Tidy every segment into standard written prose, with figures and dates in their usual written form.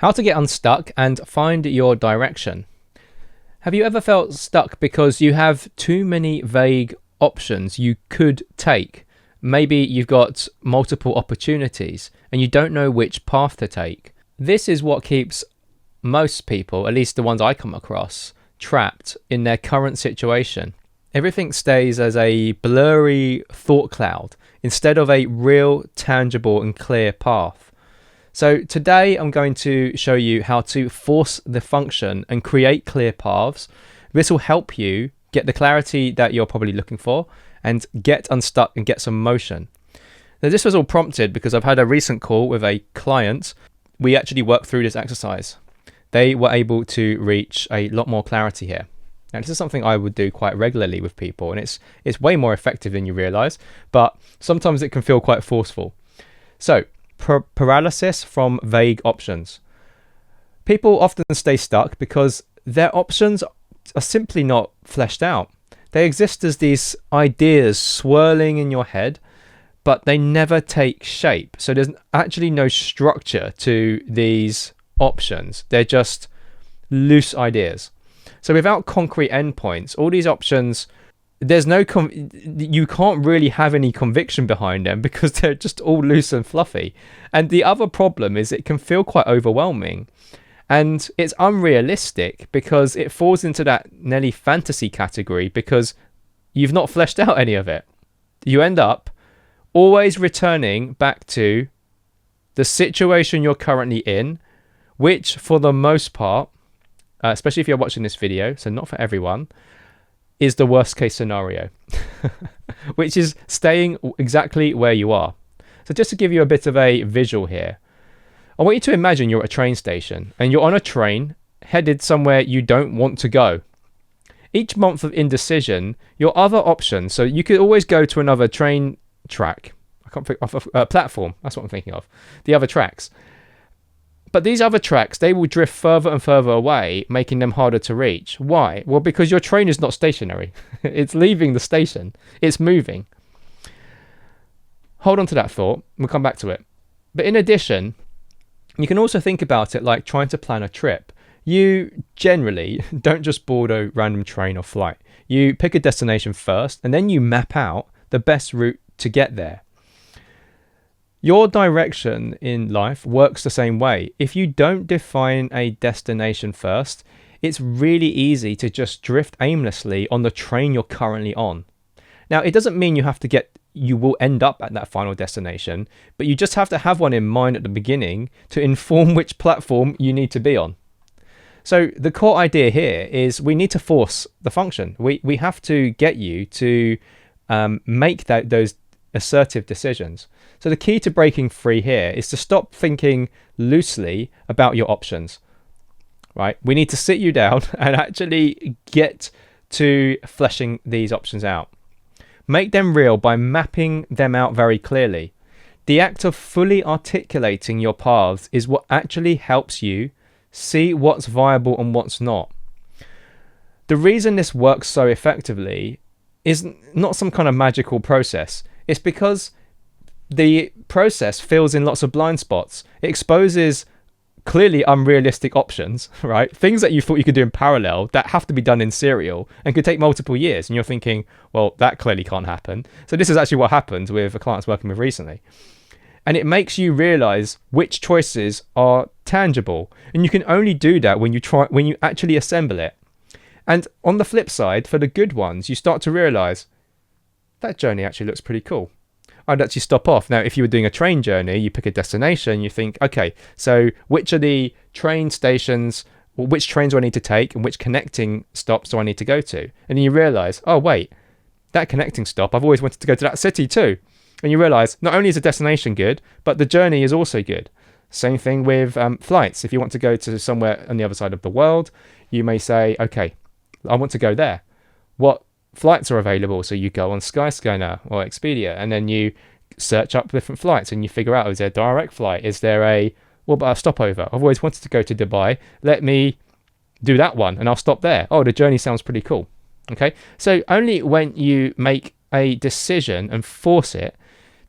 How to get unstuck and find your direction. Have you ever felt stuck because you have too many vague options you could take? Maybe you've got multiple opportunities and you don't know which path to take. This is what keeps most people, at least the ones I come across, trapped in their current situation. Everything stays as a blurry thought cloud instead of a real, tangible and clear path. So today I'm going to show you how to force the function and create clear paths. This will help you get the clarity that you're probably looking for and get unstuck and get some motion. Now, this was all prompted because I've had a recent call with a client. We actually worked through this exercise. They were able to reach a lot more clarity here. Now, this is something I would do quite regularly with people, and it's way more effective than you realize, but sometimes it can feel quite forceful. So, paralysis from vague options. People often stay stuck because their options are simply not fleshed out. They exist as these ideas swirling in your head, but they never take shape. So there's actually no structure to these options. They're just loose ideas. So without concrete endpoints, all these options, there's no you can't really have any conviction behind them because they're just all loose and fluffy. And the other problem is it can feel quite overwhelming, and it's unrealistic because it falls into that nearly fantasy category because you've not fleshed out any of it. You end up always returning back to the situation you're currently in, which for the most part, especially if you're watching this video, so not for everyone, is the worst case scenario, which is staying exactly where you are. So just to give you a bit of a visual here, I want you to imagine you're at a train station and you're on a train headed somewhere you don't want to go. Each month of indecision, your other options, so you could always go to another train track. I can't think of a platform. That's what I'm thinking of. The other tracks. But these other tracks, they will drift further and further away, making them harder to reach. Why? Well, because your train is not stationary. It's leaving the station. It's moving. Hold on to that thought. We'll come back to it. But in addition, you can also think about it like trying to plan a trip. You generally don't just board a random train or flight. You pick a destination first, and then you map out the best route to get there. Your direction in life works the same way. If you don't define a destination first, it's really easy to just drift aimlessly on the train you're currently on. Now, it doesn't mean you will end up at that final destination, but you just have to have one in mind at the beginning to inform which platform you need to be on. So the core idea here is we need to force the function. We have to get you to make those assertive decisions. So the key to breaking free here is to stop thinking loosely about your options, right? We need to sit you down and actually get to fleshing these options out. Make them real by mapping them out very clearly. The act of fully articulating your paths is what actually helps you see what's viable and what's not. The reason this works so effectively is not some kind of magical process. It's because the process fills in lots of blind spots. It exposes clearly unrealistic options, right? Things that you thought you could do in parallel that have to be done in serial and could take multiple years. And you're thinking, well, that clearly can't happen. So this is actually what happened with a client I was working with recently. And it makes you realize which choices are tangible. And you can only do that when you actually assemble it. And on the flip side, for the good ones, you start to realize that journey actually looks pretty cool. I'd actually stop off. Now, if you were doing a train journey, you pick a destination, you think, okay, so which are the train stations, or which trains do I need to take, and which connecting stops do I need to go to? And then you realize, oh, wait, that connecting stop, I've always wanted to go to that city too. And you realize not only is the destination good, but the journey is also good. Same thing with flights. If you want to go to somewhere on the other side of the world, you may say, okay, I want to go there. What flights are available? So you go on Skyscanner or Expedia, and then you search up different flights and you figure out, is there a direct flight? Is there what about a stopover? I've always wanted to go to Dubai. Let me do that one and I'll stop there. Oh, the journey sounds pretty cool. Okay. So only when you make a decision and force it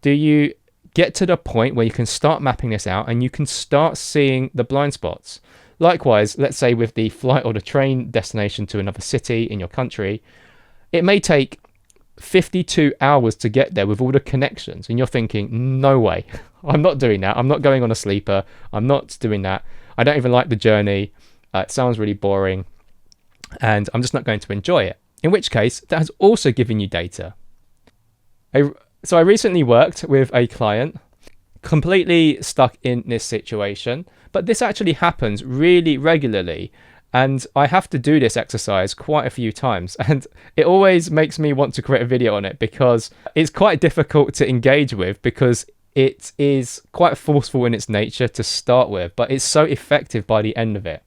do you get to the point where you can start mapping this out and you can start seeing the blind spots. Likewise, let's say with the flight or the train destination to another city in your country, it may take 52 hours to get there with all the connections, and you're thinking, no way, I'm not doing that. I'm not going on a sleeper. I'm not doing that. I don't even like the journey. It sounds really boring, and I'm just not going to enjoy it. In which case, that has also given you data. So I recently worked with a client completely stuck in this situation, but this actually happens really regularly, and I have to do this exercise quite a few times, and it always makes me want to create a video on it because it's quite difficult to engage with, because it is quite forceful in its nature to start with, but it's so effective by the end of it.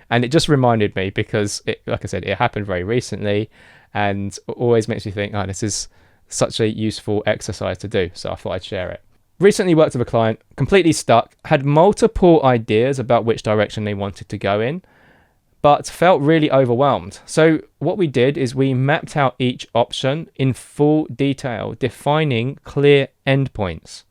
And it just reminded me, because like I said, it happened very recently, and always makes me think, oh, this is such a useful exercise to do. So I thought I'd share it. Recently worked with a client, completely stuck, had multiple ideas about which direction they wanted to go in, but felt really overwhelmed. So what we did is we mapped out each option in full detail, defining clear endpoints.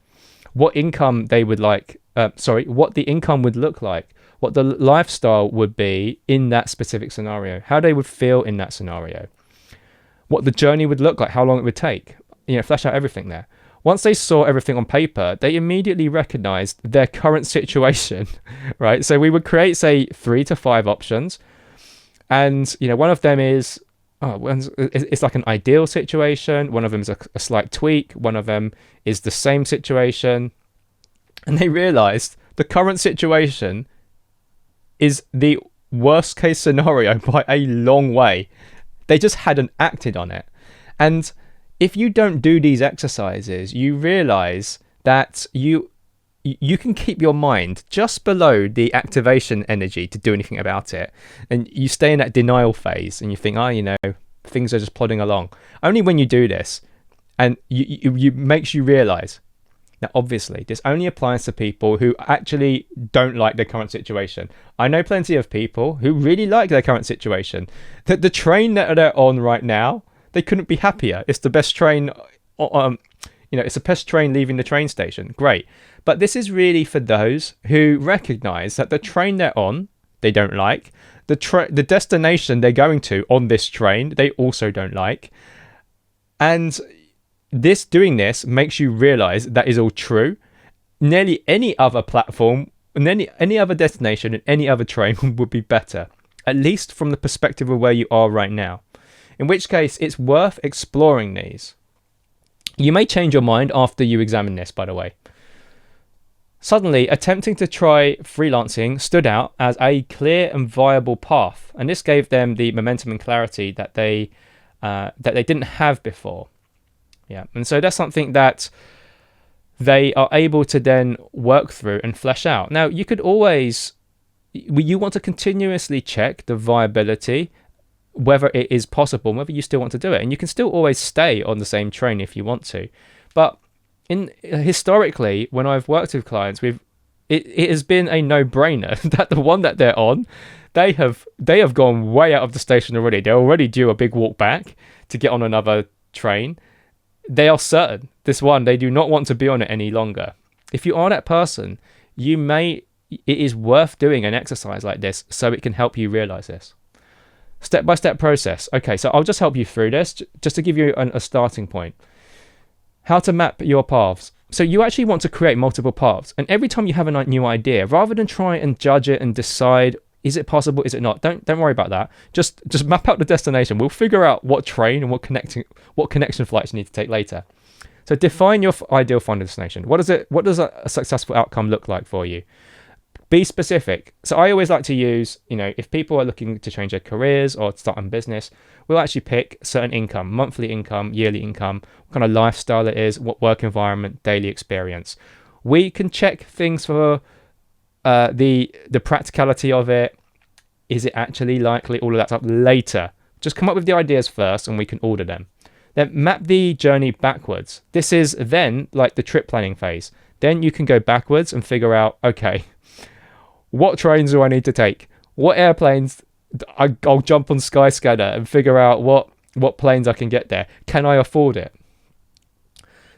What income they would like, what the income would look like, what the lifestyle would be in that specific scenario, how they would feel in that scenario, what the journey would look like, how long it would take, flesh out everything there. Once they saw everything on paper, they immediately recognized their current situation, right? So we would create, say, 3 to 5 options. And, one of them is, it's like an ideal situation. One of them is a slight tweak. One of them is the same situation. And they realized the current situation is the worst case scenario by a long way. They just hadn't acted on it. And if you don't do these exercises, you realize that you can keep your mind just below the activation energy to do anything about it. And you stay in that denial phase and you think, things are just plodding along. Only when you do this, and you makes you realize, now obviously this only applies to people who actually don't like their current situation. I know plenty of people who really like their current situation. The train that they're on right now, they couldn't be happier. It's the best train, it's the best train leaving the train station. Great. But this is really for those who recognize that the train they're on, they don't like. The destination they're going to on this train, they also don't like. And doing this makes you realize that is all true. Nearly any other platform, and any other destination and any other train would be better, at least from the perspective of where you are right now. In which case, it's worth exploring these. You may change your mind after you examine this, by the way. Suddenly, attempting to try freelancing stood out as a clear and viable path, and this gave them the momentum and clarity that they didn't have before. Yeah, and so that's something that they are able to then work through and flesh out. Now, you want to continuously check the viability, whether it is possible, whether you still want to do it. And you can still always stay on the same train if you want to. But historically, when I've worked with clients, it has been a no-brainer that the one that they're on, they have gone way out of the station already. They're already due a big walk back to get on another train. They are certain this one, they do not want to be on it any longer. If you are that person, it is worth doing an exercise like this so it can help you realize this. Step-by-step process. Okay, so I'll just help you through this just to give you a starting point. How to map your paths. So you actually want to create multiple paths, and every time you have a new idea, rather than try and judge it and decide, is it possible, is it not? Don't worry about that. Just map out the destination. We'll figure out what train and what connection flights you need to take later. So define your ideal final destination. What does a successful outcome look like for you? Be specific. So I always like to use, if people are looking to change their careers or start a business, we'll actually pick certain income, monthly income, yearly income, what kind of lifestyle it is, what work environment, daily experience. We can check things for the practicality of it. Is it actually likely? All of that stuff later. Just come up with the ideas first and we can order them. Then map the journey backwards. This is then like the trip planning phase. Then you can go backwards and figure out, okay, what trains do I need to take? What airplanes? I'll jump on Skyscanner and figure out what planes I can get there. Can I afford it?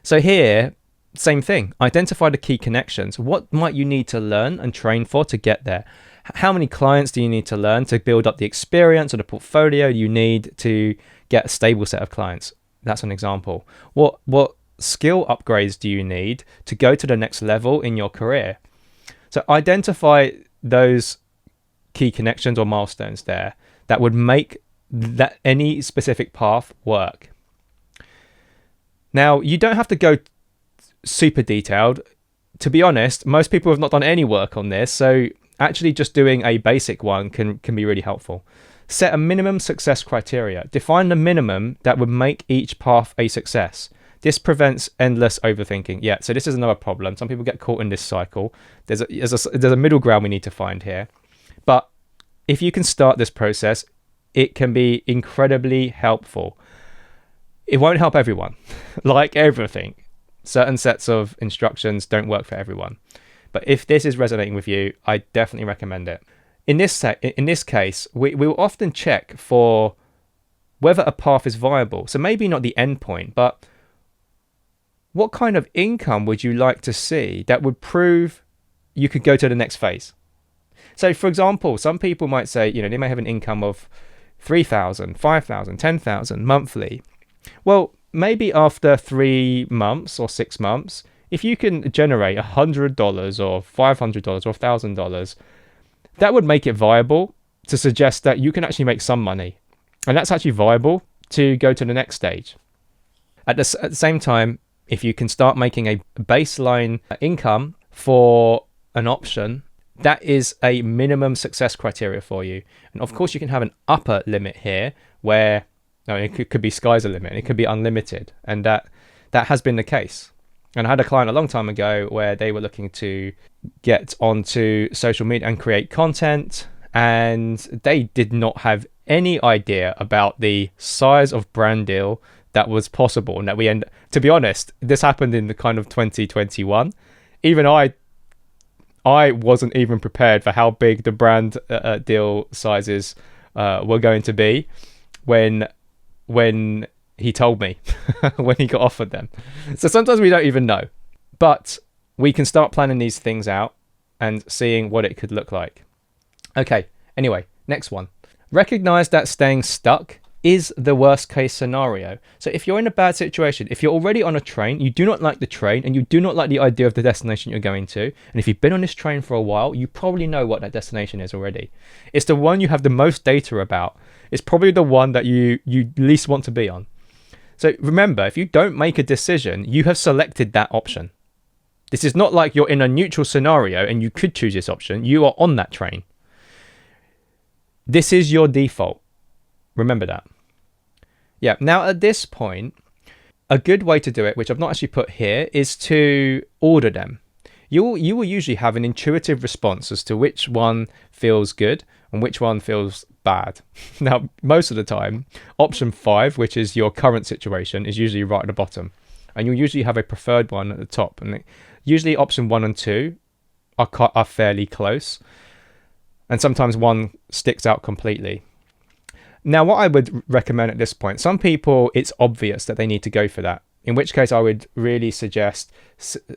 So here, Same thing. Identify the key connections. What might you need to learn and train for to get there? How many clients do you need to learn to build up the experience or the portfolio you need to get a stable set of clients? That's an example. What skill upgrades do you need to go to the next level in your career? So identify those key connections or milestones there that would make that any specific path work. Now, you don't have to go super detailed. To be honest, most people have not done any work on this, so actually just doing a basic one can be really helpful. Set a minimum success criteria. Define the minimum that would make each path a success. This prevents endless overthinking. Yeah, so this is another problem. Some people get caught in this cycle. There's a middle ground we need to find here. But if you can start this process, it can be incredibly helpful. It won't help everyone. Like everything, certain sets of instructions don't work for everyone. But if this is resonating with you, I definitely recommend it. In this case, we will often check for whether a path is viable. So maybe not the end point, but what kind of income would you like to see that would prove you could go to the next phase? So, for example, some people might say, they may have an income of 3,000, 5,000, 10,000 monthly. Well, maybe after 3 months or 6 months, if you can generate $100 or $500 or $1,000, that would make it viable to suggest that you can actually make some money. And that's actually viable to go to the next stage. At the same time, if you can start making a baseline income for an option, that is a minimum success criteria for you. And of course, you can have an upper limit here where it could be sky's the limit. It could be unlimited. And that has been the case. And I had a client a long time ago where they were looking to get onto social media and create content, and they did not have any idea about the size of brand deal that was possible. And that to be honest, this happened in the kind of 2021. Even I wasn't even prepared for how big the brand deal sizes were going to be when he told me, when he got offered them. So sometimes we don't even know, but we can start planning these things out and seeing what it could look like. Okay, anyway, next one. Recognize that staying stuck is the worst case scenario. So if you're in a bad situation, if you're already on a train, you do not like the train and you do not like the idea of the destination you're going to, and if you've been on this train for a while, you probably know what that destination is already. It's the one you have the most data about. It's probably the one that you least want to be on. So remember, if you don't make a decision, you have selected that option. This is not like you're in a neutral scenario and you could choose this option. You are on that train. This is your default. Remember that. Yeah, now at this point, a good way to do it, which I've not actually put here, is to order them. You will usually have an intuitive response as to which one feels good and which one feels bad. Now, most of the time, option 5, which is your current situation, is usually right at the bottom. And you'll usually have a preferred one at the top. And usually option 1 and 2 are fairly close. And sometimes one sticks out completely. Now, what I would recommend at this point, some people, it's obvious that they need to go for that. In which case, I would really suggest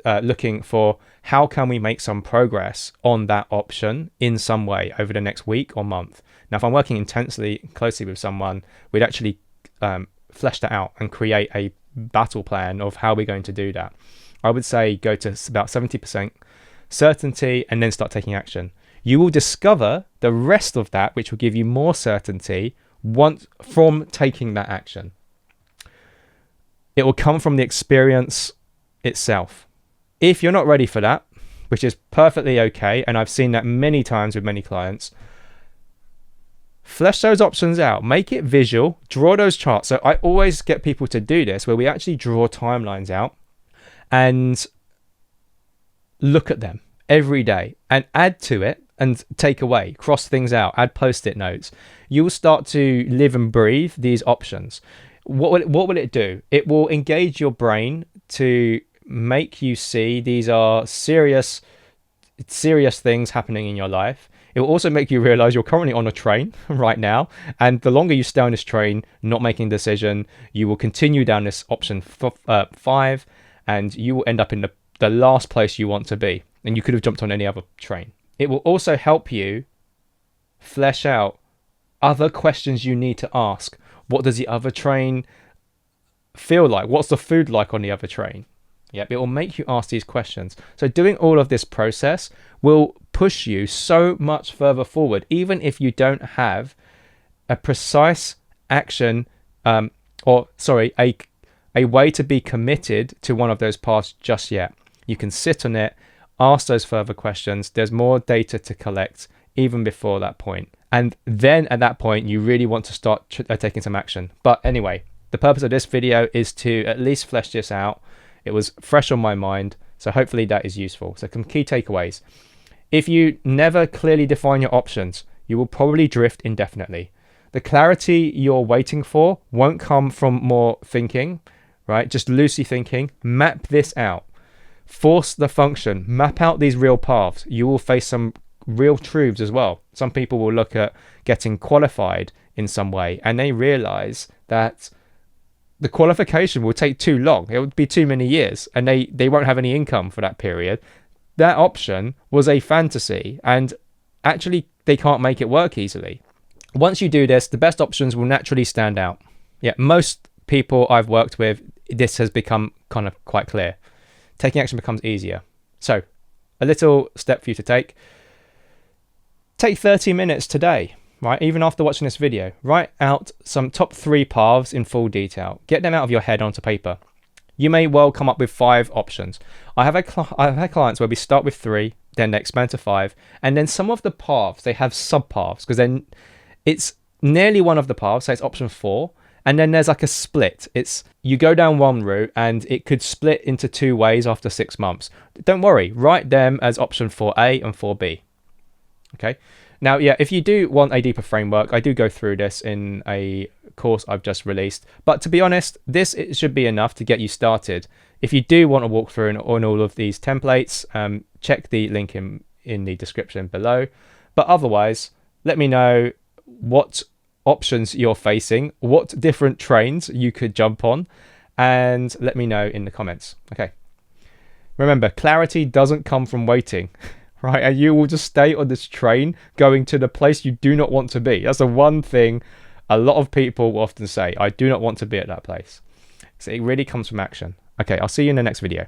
looking for how can we make some progress on that option in some way over the next week or month. Now, if I'm working intensely, closely with someone, we'd actually flesh that out and create a battle plan of how we're going to do that. I would say go to about 70% certainty and then start taking action. You will discover the rest of that, which will give you more certainty once from taking that action. It will come from the experience itself. If you're not ready for that, which is perfectly okay, and I've seen that many times with many clients, flesh those options out, make it visual, draw those charts. So I always get people to do this where we actually draw timelines out and look at them every day and add to it and take away, cross things out, add post-it notes. You will start to live and breathe these options. What will it do? It will engage your brain to make you see these are serious things happening in your life. It will also make you realize you're currently on a train right now. And the longer you stay on this train, not making a decision, you will continue down this option 5. and you will end up in the last place you want to be, and you could have jumped on any other train. It will also help you flesh out other questions you need to ask. What does the other train feel like? What's the food like on the other train? Yep, it will make you ask these questions. So doing all of this process will push you so much further forward, even if you don't have a precise action, a way to be committed to one of those paths just yet. You can sit on it, ask those further questions. There's more data to collect even before that point. And then at that point, you really want to start taking some action. But anyway, the purpose of this video is to at least flesh this out. It was fresh on my mind, so hopefully that is useful. So some key takeaways. If you never clearly define your options, you will probably drift indefinitely. The clarity you're waiting for won't come from more thinking, right? Just loosely thinking. Map this out. Force the function. Map out these real paths. You will face some real truths as well. Some people will look at getting qualified in some way, and they realize that the qualification will take too long. It would be too many years, and they won't have any income for that period. That option was a fantasy, and actually they can't make it work easily. Once you do this, the best options will naturally stand out. Yeah, most people I've worked with, this has become kind of quite clear. Taking action becomes easier. So, a little step for you to take. Take 30 minutes today, right? Even after watching this video, write out some top 3 paths in full detail. Get them out of your head onto paper. You may well come up with 5 options. I've had clients where we start with 3, then they expand to 5, and then some of the paths, they have sub-paths, because then it's nearly one of the paths, so it's option 4, and then there's like a split. It's you go down one route and it could split into 2 ways after 6 months. Don't worry, write them as option 4A and 4B. Okay. Now, yeah, if you do want a deeper framework, I do go through this in a course I've just released. But to be honest, it should be enough to get you started. If you do want to walk through on all of these templates, check the link in the description below. But otherwise, let me know what options you're facing, what different trains you could jump on, and let me know in the comments. Okay. Remember, clarity doesn't come from waiting. Right, and you will just stay on this train going to the place you do not want to be. That's the one thing a lot of people will often say. I do not want to be at that place. So it really comes from action. Okay, I'll see you in the next video.